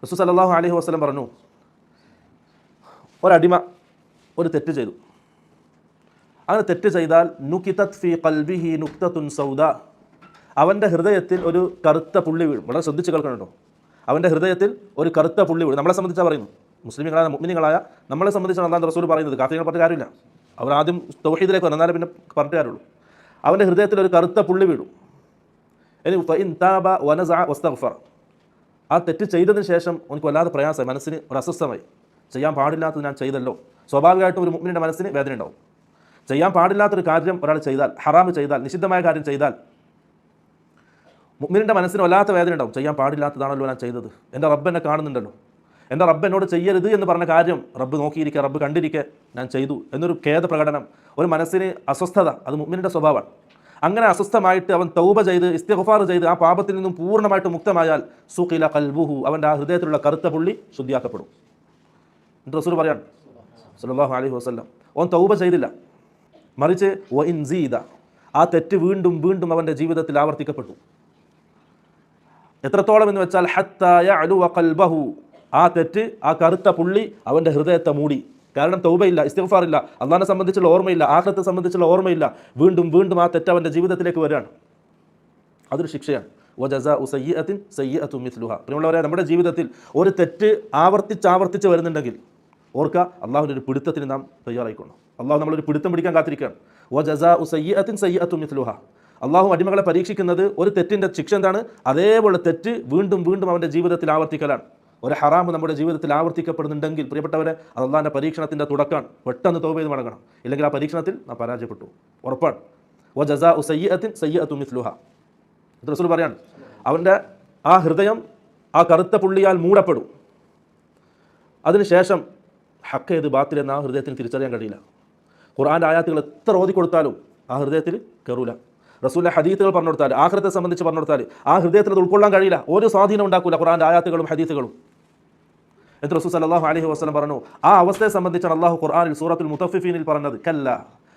റസൂൽ സല്ലല്ലാഹു അലൈഹി വസല്ലം പറഞ്ഞു, ഒരടിമ ഒരു തെറ്റ് ചെയ്തു. അങ്ങനെ തെറ്റ് ചെയ്താൽ നുകിതത് ഫീ ഖൽബിഹി നുക്തത്തുൻ സൗദാ, അവൻ്റെ ഹൃദയത്തിൽ ഒരു കറുത്ത പുള്ളി വീഴും. വളരെ ശ്രദ്ധിച്ച് കേൾക്കണോ, അവൻ്റെ ഹൃദയത്തിൽ ഒരു കറുത്ത പുള്ളി വീഴും. നമ്മളെ സംബന്ധിച്ചാണ് പറയുന്നു, മുസ്ലിങ്ങളായ മുഅ്മിനീങ്ങളായ നമ്മളെ സംബന്ധിച്ചാണ് അല്ലാഹു റസൂൽ പറയുന്നത്. കാഫിറുകളെ പറഞ്ഞ കാര്യമില്ല, അവർ ആദ്യം തൗഹീദിലേക്ക് വരണം, എന്നാലേ പിന്നെ പറഞ്ഞിട്ട് കാര്യമുള്ളൂ. അവൻ്റെ ഹൃദയത്തിൽ ഒരു കറുത്ത പുള്ളി വീഴും. ഇനി ഫഇൻ താബ വനസഅ വസ്തഗ്ഫർ, ആ തെറ്റ് ചെയ്തതിന് ശേഷം എനിക്ക് വല്ലാതെ പ്രയാസമായി, മനസ്സിന് ഒരു അസ്വസ്ഥമായി, ചെയ്യാൻ പാടില്ലാത്തത് ഞാൻ ചെയ്തല്ലോ. സ്വാഭാവികമായിട്ടും ഒരു മുഅ്മിനിൻ്റെ മനസ്സിന് വേദന ഉണ്ടാവും. ചെയ്യാൻ പാടില്ലാത്തൊരു കാര്യം ഒരാൾ ചെയ്താൽ, ഹറാമ് ചെയ്താൽ, നിഷിദ്ധമായ കാര്യം ചെയ്താൽ മുഅ്മിനിൻ്റെ മനസ്സിന് വല്ലാത്ത വേദന ഉണ്ടാവും. ചെയ്യാൻ പാടില്ലാത്തതാണല്ലോ ഞാൻ ചെയ്തത്, എൻ്റെ റബ്ബ് എന്നെ കാണുന്നുണ്ടല്ലോ, എൻ്റെ റബ്ബ് എന്നോട് ചെയ്യരുത് എന്ന് പറഞ്ഞ കാര്യം റബ്ബ് നോക്കിയിരിക്കുക, റബ്ബ് കണ്ടിരിക്കെ ഞാൻ ചെയ്തു എന്നൊരു ഖേദ പ്രകടനം, ഒരു മനസ്സിന് അസ്വസ്ഥത, അത് മുഅ്മിനിൻ്റെ സ്വഭാവമാണ്. അങ്ങനെ അസ്വസ്ഥമായിട്ട് അവൻ തൗബ ചെയ്ത് ഇസ്തിഗ്ഫാർ ചെയ്ത് ആ പാപത്തിൽ നിന്നും പൂർണ്ണമായിട്ട് മുക്തമായാൽ സുഖില ഖൽബുഹു, അവൻ്റെ ആ ഹൃദയത്തിലുള്ള കറുത്ത പുള്ളി ശുദ്ധിയാക്കപ്പെടും. റസൂൽ പറയാണ് സല്ലല്ലാഹു അലൈഹി വസല്ലം, അവൻ തൗബ ചെയ്തില്ല, മറിച്ച് വഇൻ സീദ, ആ തെറ്റ് വീണ്ടും വീണ്ടും അവൻ്റെ ജീവിതത്തിൽ ആവർത്തിക്കപ്പെട്ടു. എത്രത്തോളം എന്ന് വെച്ചാൽ ഹത്താ യഅലു ഖൽബഹു, ആ തെറ്റ്, ആ കറുത്ത പുള്ളി അവൻ്റെ ഹൃദയത്തെ മൂടി. കാരണം തൗബയില്ല, ഇസ്തിഗ്ഫാറില്ല, അള്ളാഹിനെ സംബന്ധിച്ചുള്ള ഓർമ്മയില്ല, ആഖിറത്തെ സംബന്ധിച്ചുള്ള ഓർമ്മയില്ല. വീണ്ടും വീണ്ടും ആ തെറ്റ് അവൻ്റെ ജീവിതത്തിലേക്ക് വരികയാണ്. അതൊരു ശിക്ഷയാണ്. വജസാഉ സയ്യിഅത്തിൻ സയ്യിഅത്തുൻ മിസ്ലുഹാ. പ്രിയമുള്ളവരെ, നമ്മുടെ ജീവിതത്തിൽ ഒരു തെറ്റ് ആവർത്തിച്ച് വരുന്നുണ്ടെങ്കിൽ ഓർക്കുക, അള്ളാഹുവിൻ്റെ ഒരു പിടുത്തത്തിന് നാം തയ്യാറായിക്കൊള്ളണം. അള്ളാഹു നമ്മളൊരു പിടുത്തം പിടിക്കാൻ കാത്തിരിക്കുകയാണ്. വജസാഉ സയ്യിഅത്തിൻ സയ്യിഅത്തുൻ മിസ്ലുഹാ. അള്ളാഹു അടിമകളെ പരീക്ഷിക്കുന്നത് ഒരു തെറ്റിൻ്റെ ശിക്ഷ എന്താണ്, അതേപോലെ തെറ്റ് വീണ്ടും വീണ്ടും അവൻ്റെ ജീവിതത്തിൽ ആവർത്തിക്കലാണ്. ഒരു ഹറാമ് നമ്മുടെ ജീവിതത്തിൽ ആവർത്തിക്കപ്പെടുന്നുണ്ടെങ്കിൽ പ്രിയപ്പെട്ടവരെ, അത് അള്ളാഹിൻ്റെ പരീക്ഷണത്തിൻ്റെ തുടക്കമാണ്. പെട്ടെന്ന് തൗബ ചെയ്ത് മടങ്ങണം, ഇല്ലെങ്കിൽ ആ പരീക്ഷണത്തിൽ നാം പരാജയപ്പെട്ടു, ഉറപ്പാണ്. വജസാഉ സയ്യിഅത്തിൻ സയ്യിഅത്തുൻ മിസ്ലുഹാ. റസൂൽ പറയാണ്, അവൻ്റെ ആ ഹൃദയം ആ കറുത്ത പുള്ളിയാൽ മൂടപ്പെടും. അതിനുശേഷം ഹക്ക് ഏത് ബാത്തിൽ എന്ന ആ ഹൃദയത്തിന് തിരിച്ചറിയാൻ കഴിയില്ല. ഖുർആൻ്റെ ആയാത്തുകൾ എത്ര ഓതി കൊടുത്താലും ആ ഹൃദയത്തിൽ കയറൂല. റസൂലിൻ്റെ ഹദീത്തുകൾ പറഞ്ഞു കൊടുത്താൽ, ആഖിറത്തെ സംബന്ധിച്ച് പറഞ്ഞു കൊടുത്താൽ ആ ഹൃദയത്തിൽ അത് ഉൾക്കൊള്ളാൻ കഴിയില്ല, ഒരു സ്വാധീനം ഉണ്ടാക്കില്ല ഖുർആൻ്റെ ആയാത്തുകളും ഹദീത്തുകളും. എന്നിട്ട് റസൂൽ സല്ലല്ലാഹു അലൈഹി വസല്ലം പറഞ്ഞു, ആ അവസ്ഥയെ സംബന്ധിച്ചാണ് അള്ളാഹു ഖുർആനിൽ സൂറത്തുൽ മുത്തഫിഫീനിൽ പറഞ്ഞത്, കല്ല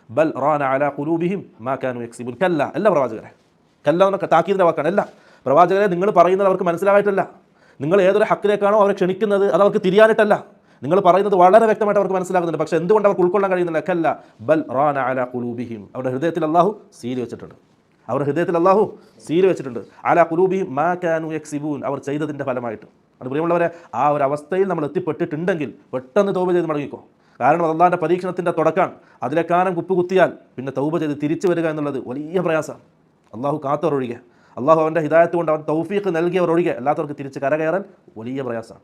ബൽ റാന അലാ ഖുലൂബിഹിം മാ കാനൂ യക്സിബൂൻ. കല്ല, എല്ലാ പ്രവാചകരെ, കല്ല എന്നൊക്കെ താക്കീതിൻ്റെ വാക്കാണ്. എല്ലാ പ്രവാചകരെ, നിങ്ങൾ പറയുന്നത് അവർക്ക് മനസ്സിലായിട്ടല്ല, നിങ്ങൾ ഏതൊരു ഹക്കിലേക്കാണോ അവരെ ക്ഷണിക്കുന്നത് അത് അവർക്ക് തിരിയാനിട്ടല്ല, നിങ്ങൾ പറയുന്നത് വളരെ വ്യക്തമായിട്ട് അവർക്ക് മനസ്സിലാകുന്നുണ്ട്. പക്ഷേ എന്തുകൊണ്ട് അവർക്ക് ഉൾക്കൊള്ളാൻ കഴിയുന്നില്ല? കല്ല ബൽ റാന അലാ ഖുലൂബിഹിം, അവരുടെ ഹൃദയത്തിൽ അള്ളാഹു സീൽ വെച്ചിട്ടുണ്ട്. അവരുടെ ഹൃദയത്തിൽ അള്ളാഹു സീൽ വെച്ചിട്ടുണ്ട്. അലാ ഖുലൂബിഹിം മാ കാനൂ യക്സിബൂൻ, അവർ ചെയ്തതിൻ്റെ ഫലമായിട്ട്. അത് പ്രിയമുള്ളവരെ, ആ ഒരു അവസ്ഥയിൽ നമ്മൾ എത്തിപ്പെട്ടിട്ടുണ്ടെങ്കിൽ പെട്ടെന്ന് തൗബ ചെയ്ത് മടങ്ങിക്കോ. കാരണം അള്ളാഹിൻ്റെ പരീക്ഷണത്തിൻ്റെ തുടക്കമാണ്. അതിലെക്കാനം കുപ്പുകുത്തിയാൽ പിന്നെ തൗബ ചെയ്ത് തിരിച്ചു വരിക എന്നുള്ളത് വലിയ പ്രയാസമാണ്. അള്ളാഹു കാത്തവരൊഴികെ, അള്ളാഹു അവൻ്റെ ഹിദായത്ത് കൊണ്ട് അവൻ തൗഫീഖ് നൽകിയവരൊഴികെ അല്ലാത്തവർക്ക് തിരിച്ച് കരകയറാൻ വലിയ പ്രയാസമാണ്.